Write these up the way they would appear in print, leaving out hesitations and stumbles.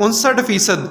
59%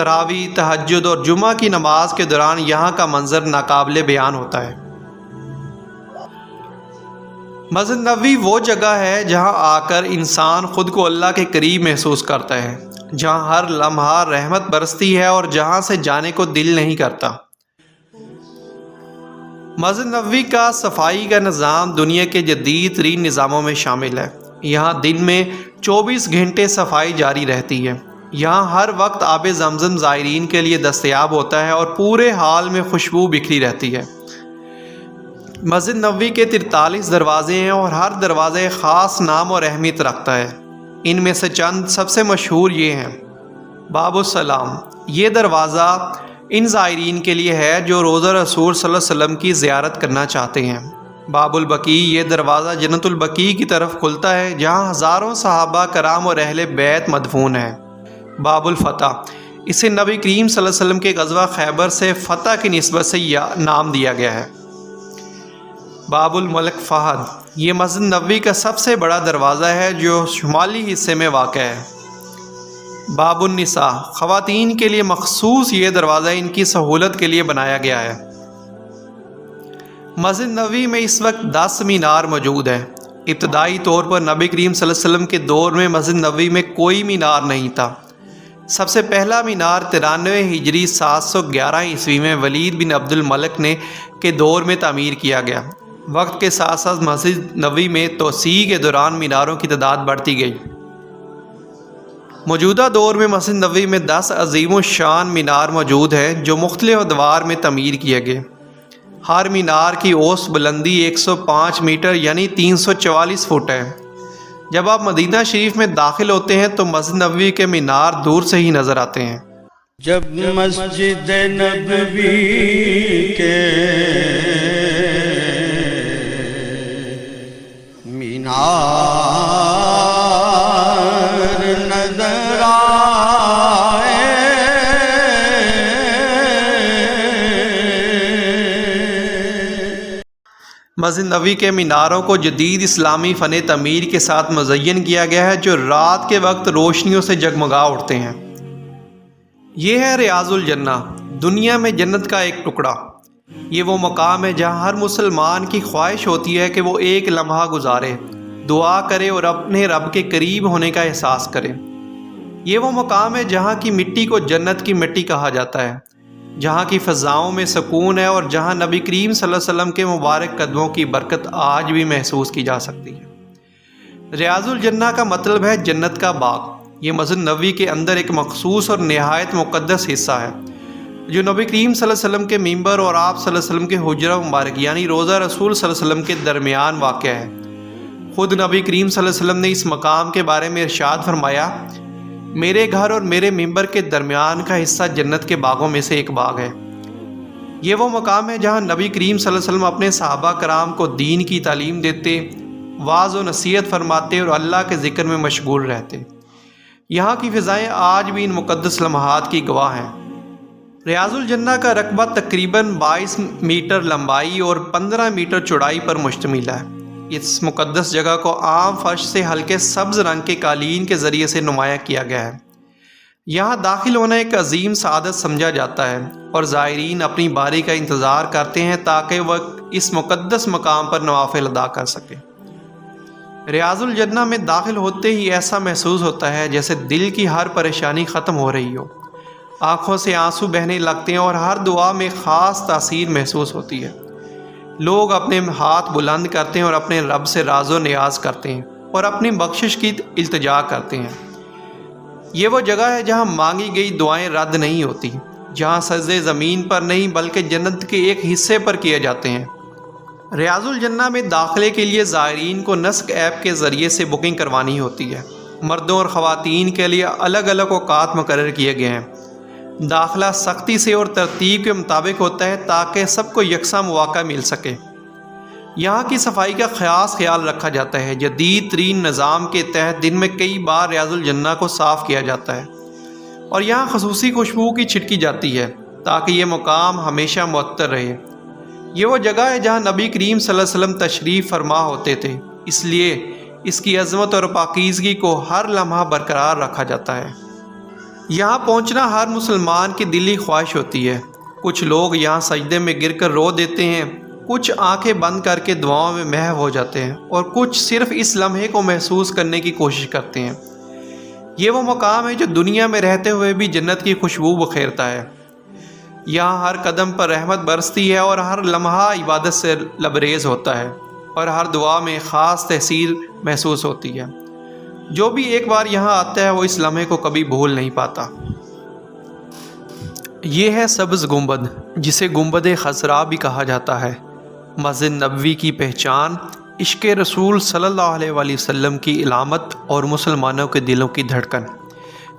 تراویح، تہجد اور جمعہ کی نماز کے دوران یہاں کا منظر ناقابل بیان ہوتا ہے۔ مسجد نبوی وہ جگہ ہے جہاں آ کر انسان خود کو اللہ کے قریب محسوس کرتا ہے، جہاں ہر لمحہ رحمت برستی ہے اور جہاں سے جانے کو دل نہیں کرتا۔ مسجد نبوی کا صفائی کا نظام دنیا کے جدید ترین نظاموں میں شامل ہے۔ یہاں دن میں 24 گھنٹے صفائی جاری رہتی ہے۔ یہاں ہر وقت آب زمزم زائرین کے لیے دستیاب ہوتا ہے اور پورے حال میں خوشبو بکھری رہتی ہے۔ مسجد نبوی کے 43 دروازے ہیں اور ہر دروازہ ایک خاص نام اور اہمیت رکھتا ہے۔ ان میں سے چند سب سے مشہور یہ ہیں۔ باب السلام، یہ دروازہ ان زائرین کے لیے ہے جو روضہ رسول صلی اللہ علیہ وسلم کی زیارت کرنا چاہتے ہیں۔ باب البقیع، یہ دروازہ جنت البقیع کی طرف کھلتا ہے جہاں ہزاروں صحابہ کرام اور اہل بیت مدفون ہیں۔ باب الفتح، اسے نبی کریم صلی اللہ علیہ وسلم کے غزوہ خیبر سے فتح کی نسبت سے نام دیا گیا ہے۔ باب الملک فہد، یہ مسجد نبوی کا سب سے بڑا دروازہ ہے جو شمالی حصے میں واقع ہے۔ باب النساء، خواتین کے لیے مخصوص یہ دروازہ ان کی سہولت کے لیے بنایا گیا ہے۔ مسجد نبوی میں اس وقت 10 مینار موجود ہیں۔ ابتدائی طور پر نبی کریم صلی اللہ علیہ وسلم کے دور میں مسجد نبوی میں کوئی مینار نہیں تھا۔ سب سے پہلا مینار 93 ہجری 711 عیسوی میں ولید بن عبد الملک نے کے دور میں تعمیر کیا گیا۔ وقت کے ساتھ ساتھ مسجد نبوی میں توسیع کے دوران میناروں کی تعداد بڑھتی گئی۔ موجودہ دور میں مسجد نبوی میں 10 عظیم الشان مینار موجود ہیں جو مختلف ادوار میں تعمیر کیے گئے۔ ہر مینار کی اوسط بلندی 105 میٹر یعنی 344 فٹ ہے۔ جب آپ مدینہ شریف میں داخل ہوتے ہیں تو مسجد نبوی کے مینار دور سے ہی نظر آتے ہیں۔ جب مسجد نبوی کے مینار نظر آئے مسجد نبوی کے میناروں کو جدید اسلامی فن تعمیر کے ساتھ مزین کیا گیا ہے جو رات کے وقت روشنیوں سے جگمگا اٹھتے ہیں۔ یہ ہے ریاض الجنہ، دنیا میں جنت کا ایک ٹکڑا۔ یہ وہ مقام ہے جہاں ہر مسلمان کی خواہش ہوتی ہے کہ وہ ایک لمحہ گزارے، دعا کرے اور اپنے رب کے قریب ہونے کا احساس کرے۔ یہ وہ مقام ہے جہاں کی مٹی کو جنت کی مٹی کہا جاتا ہے، جہاں کی فضاؤں میں سکون ہے اور جہاں نبی کریم صلی اللہ علیہ وسلم کے مبارک قدموں کی برکت آج بھی محسوس کی جا سکتی ہے۔ ریاض الجنہ کا مطلب ہے جنت کا باغ۔ یہ مسجد نبوی کے اندر ایک مخصوص اور نہایت مقدس حصہ ہے جو نبی کریم صلی اللہ علیہ وسلم کے ممبر اور آپ صلی اللہ علیہ وسلم کے حجرہ مبارک یعنی روضہ رسول صلی اللہ علیہ وسلم کے درمیان واقع ہے۔ خود نبی کریم صلی اللہ علیہ وسلم نے اس مقام کے بارے میں ارشاد فرمایا، میرے گھر اور میرے ممبر کے درمیان کا حصہ جنت کے باغوں میں سے ایک باغ ہے۔ یہ وہ مقام ہے جہاں نبی کریم صلی اللہ علیہ وسلم اپنے صحابہ کرام کو دین کی تعلیم دیتے، واعظ و نصیحت فرماتے اور اللہ کے ذکر میں مشغول رہتے۔ یہاں کی فضائیں آج بھی ان مقدس لمحات کی گواہ ہیں۔ ریاض الجنہ کا رقبہ تقریباً 22 میٹر لمبائی اور 15 میٹر چوڑائی پر مشتمل ہے۔ اس مقدس جگہ کو عام فرش سے ہلکے سبز رنگ کے قالین کے ذریعے سے نمایاں کیا گیا ہے۔ یہاں داخل ہونا ایک عظیم سعادت سمجھا جاتا ہے اور زائرین اپنی باری کا انتظار کرتے ہیں تاکہ وہ اس مقدس مقام پر نوافل ادا کر سکیں۔ ریاض الجنہ میں داخل ہوتے ہی ایسا محسوس ہوتا ہے جیسے دل کی ہر پریشانی ختم ہو رہی ہو، آنکھوں سے آنسو بہنے لگتے ہیں اور ہر دعا میں خاص تاثیر محسوس ہوتی ہے۔ لوگ اپنے ہاتھ بلند کرتے ہیں اور اپنے رب سے راز و نیاز کرتے ہیں اور اپنی بخشش کی التجا کرتے ہیں۔ یہ وہ جگہ ہے جہاں مانگی گئی دعائیں رد نہیں ہوتی، جہاں سجدے زمین پر نہیں بلکہ جنت کے ایک حصے پر کیے جاتے ہیں۔ ریاض الجنہ میں داخلے کے لیے زائرین کو نسک ایپ کے ذریعے سے بکنگ کروانی ہوتی ہے۔ مردوں اور خواتین کے لیے الگ الگ اوقات مقرر کیے گئے ہیں۔ داخلہ سختی سے اور ترتیب کے مطابق ہوتا ہے تاکہ سب کو یکساں مواقع مل سکے۔ یہاں کی صفائی کا خاص خیال رکھا جاتا ہے۔ جدید ترین نظام کے تحت دن میں کئی بار ریاض الجنہ کو صاف کیا جاتا ہے اور یہاں خصوصی خوشبو کی چھٹکی جاتی ہے تاکہ یہ مقام ہمیشہ معطر رہے۔ یہ وہ جگہ ہے جہاں نبی کریم صلی اللہ علیہ وسلم تشریف فرما ہوتے تھے، اس لیے اس کی عظمت اور پاکیزگی کو ہر لمحہ برقرار رکھا جاتا ہے۔ یہاں پہنچنا ہر مسلمان کی دلی خواہش ہوتی ہے۔ کچھ لوگ یہاں سجدے میں گر کر رو دیتے ہیں، کچھ آنکھیں بند کر کے دعاؤں میں محو ہو جاتے ہیں، اور کچھ صرف اس لمحے کو محسوس کرنے کی کوشش کرتے ہیں۔ یہ وہ مقام ہے جو دنیا میں رہتے ہوئے بھی جنت کی خوشبو بکھیرتا ہے۔ یہاں ہر قدم پر رحمت برستی ہے، اور ہر لمحہ عبادت سے لبریز ہوتا ہے، اور ہر دعا میں خاص تاثیر محسوس ہوتی ہے۔ جو بھی ایک بار یہاں آتا ہے وہ اس لمحے کو کبھی بھول نہیں پاتا۔ یہ ہے سبز گنبد، جسے گنبد خضراء بھی کہا جاتا ہے۔ مسجد نبوی کی پہچان، عشق رسول صلی اللہ علیہ وآلہ وسلم کی علامت اور مسلمانوں کے دلوں کی دھڑکن۔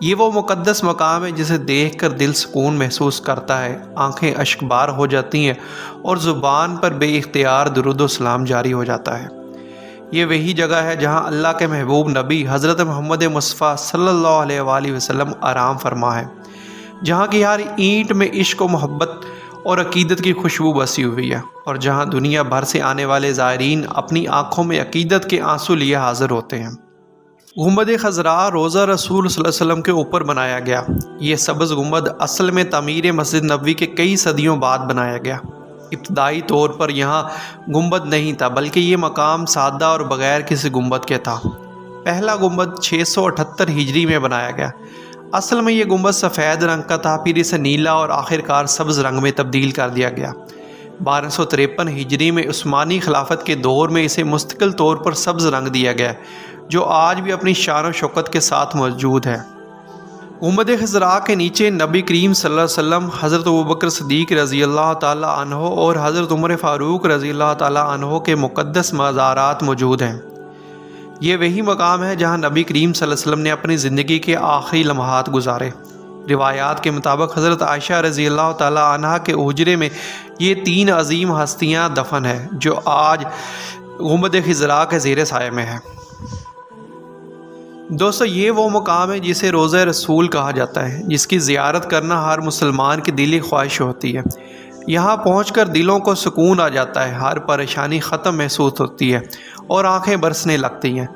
یہ وہ مقدس مقام ہے جسے دیکھ کر دل سکون محسوس کرتا ہے، آنکھیں اشک بار ہو جاتی ہیں، اور زبان پر بے اختیار درود و سلام جاری ہو جاتا ہے۔ یہ وہی جگہ ہے جہاں اللہ کے محبوب نبی حضرت محمد مصطفیٰ صلی اللہ علیہ وآلہ وسلم آرام فرما ہے، جہاں کی ہر اینٹ میں عشق و محبت اور عقیدت کی خوشبو بسی ہوئی ہے، اور جہاں دنیا بھر سے آنے والے زائرین اپنی آنکھوں میں عقیدت کے آنسو لیے حاضر ہوتے ہیں۔ گنبد خضراء روضہ رسول صلی اللہ علیہ وسلم کے اوپر بنایا گیا۔ یہ سبز گنبد اصل میں تعمیر مسجد نبوی کے کئی صدیوں بعد بنایا گیا۔ ابتدائی طور پر یہاں گنبد نہیں تھا، بلکہ یہ مقام سادہ اور بغیر کسی گنبد کے تھا۔ پہلا گنبد 678 ہجری میں بنایا گیا۔ اصل میں یہ گنبد سفید رنگ کا تھا، پھر اسے نیلا اور آخرکار سبز رنگ میں تبدیل کر دیا گیا۔ 1253 ہجری میں عثمانی خلافت کے دور میں اسے مستقل طور پر سبز رنگ دیا گیا، جو آج بھی اپنی شان و شوکت کے ساتھ موجود ہے۔ گنبد خضراء کے نیچے نبی کریم صلی اللہ علیہ وسلم، حضرت ابوبکر صدیق رضی اللہ تعالیٰ عنہ اور حضرت عمر فاروق رضی اللہ تعالیٰ عنہ کے مقدس مزارات موجود ہیں۔ یہ وہی مقام ہے جہاں نبی کریم صلی اللہ علیہ وسلم نے اپنی زندگی کے آخری لمحات گزارے۔ روایات کے مطابق حضرت عائشہ رضی اللہ تعالیٰ عنہ کے حجرے میں یہ 3 عظیم ہستیاں دفن ہیں، جو آج گنبد خضراء کے زیر سایہ میں ہے۔ دوستو، یہ وہ مقام ہے جسے روضہ رسول کہا جاتا ہے، جس کی زیارت کرنا ہر مسلمان کی دلی خواہش ہوتی ہے۔ یہاں پہنچ کر دلوں کو سکون آ جاتا ہے، ہر پریشانی ختم محسوس ہوتی ہے، اور آنکھیں برسنے لگتی ہیں۔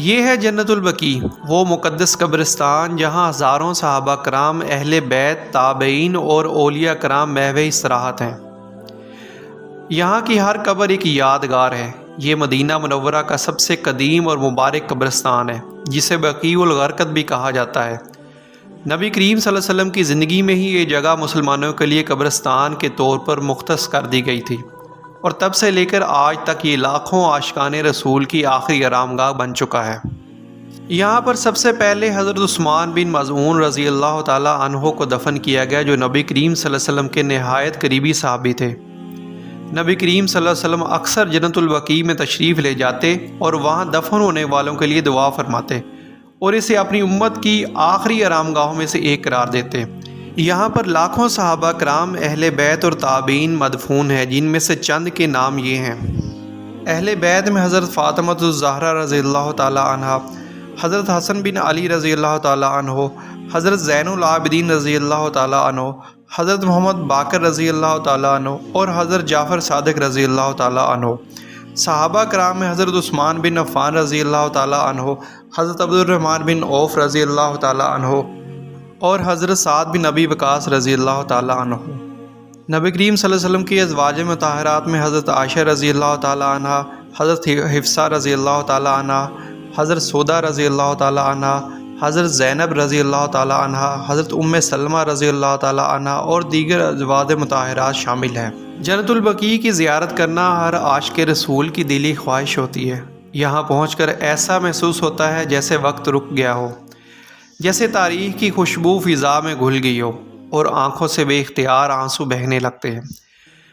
یہ ہے جنت البقیع، وہ مقدس قبرستان جہاں ہزاروں صحابہ کرام، اہل بیت، تابعین اور اولیاء کرام محو استراحت ہیں۔ یہاں کی ہر قبر ایک یادگار ہے۔ یہ مدینہ منورہ کا سب سے قدیم اور مبارک قبرستان ہے، جسے بقیع الغرقد بھی کہا جاتا ہے۔ نبی کریم صلی اللہ علیہ وسلم کی زندگی میں ہی یہ جگہ مسلمانوں کے لیے قبرستان کے طور پر مختص کر دی گئی تھی، اور تب سے لے کر آج تک یہ لاکھوں عاشقان رسول کی آخری آرام گاہ بن چکا ہے۔ یہاں پر سب سے پہلے حضرت عثمان بن مظعون رضی اللہ تعالیٰ عنہ کو دفن کیا گیا، جو نبی کریم صلی اللہ علیہ وسلم کے نہایت قریبی صحابی تھے۔ نبی کریم صلی اللہ علیہ وسلم اکثر جنت البقیع میں تشریف لے جاتے اور وہاں دفن ہونے والوں کے لیے دعا فرماتے، اور اسے اپنی امت کی آخری آرام گاہوں میں سے ایک قرار دیتے۔ یہاں پر لاکھوں صحابہ کرام، اہل بیت اور تابعین مدفون ہیں، جن میں سے چند کے نام یہ ہیں۔ اہل بیت میں حضرت فاطمہ الزہرا رضی اللہ تعالیٰ عنہ، حضرت حسن بن علی رضی اللہ تعالیٰ عنہ، حضرت زین العابدین رضی اللہ تعالیٰ عنہ، حضرت محمد باقر رضی اللہ تعالیٰ عنہ، اور حضرت جعفر صادق رضی اللہ تعالیٰ عنہ۔ صحابہ کرام میں حضرت عثمان بن عفان رضی اللہ تعالیٰ عنہ، حضرت عبد الرحمن بن عوف رضی اللہ تعالیٰ عنہ، اور حضرت سعد بن ابی وقاص رضی اللہ تعالیٰ عنہ۔ نبی کریم صلی اللہ علیہ وسلم کی ازواج مطہرات میں حضرت عائشہ رضی اللہ تعالیٰ عنہ، حضرت حفصہ رضی اللہ تعالیٰ عنہ، حضرت سودا رضی اللہ تعالیٰ عنہ، حضرت زینب رضی اللہ تعالیٰ عنہ، حضرت سلمہ رضی اللہ تعالیٰ عنہ، اور دیگر ازواج مطہرات شامل ہیں۔ جنت البقیع کی زیارت کرنا ہر عاشق رسول کی دلی خواہش ہوتی ہے۔ یہاں پہنچ کر ایسا محسوس ہوتا ہے جیسے وقت رک گیا ہو، جیسے تاریخ کی خوشبو فضا میں گھل گئی ہو، اور آنکھوں سے بے اختیار آنسو بہنے لگتے ہیں۔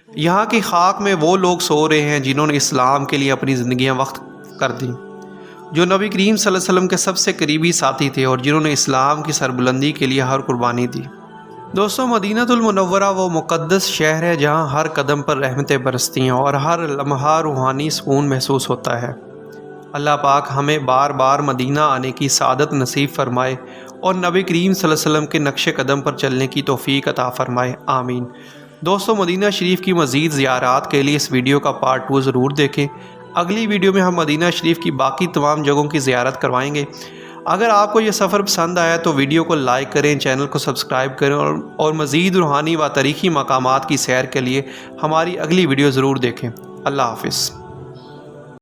یہاں کی خاک میں وہ لوگ سو رہے ہیں جنہوں نے اسلام کے لیے اپنی زندگیاں وقف کر دیں، جو نبی کریم صلی اللہ علیہ وسلم کے سب سے قریبی ساتھی تھے، اور جنہوں نے اسلام کی سربلندی کے لیے ہر قربانی دی۔ دوستو، مدینہ المنورہ وہ مقدس شہر ہے جہاں ہر قدم پر رحمتیں برستی ہیں، اور ہر لمحہ روحانی سکون محسوس ہوتا ہے۔ اللہ پاک ہمیں بار بار مدینہ آنے کی سعادت نصیب فرمائے، اور نبی کریم صلی اللہ علیہ وسلم کے نقش قدم پر چلنے کی توفیق عطا فرمائے، آمین۔ دوستو، مدینہ شریف کی مزید زیارات کے لیے اس ویڈیو کا پارٹ 2 ضرور دیکھیں۔ اگلی ویڈیو میں ہم مدینہ شریف کی باقی تمام جگہوں کی زیارت کروائیں گے۔ اگر آپ کو یہ سفر پسند آیا تو ویڈیو کو لائک کریں، چینل کو سبسکرائب کریں اور مزید روحانی و تاریخی مقامات کی سیر کے لیے ہماری اگلی ویڈیو ضرور دیکھیں۔ اللہ حافظ۔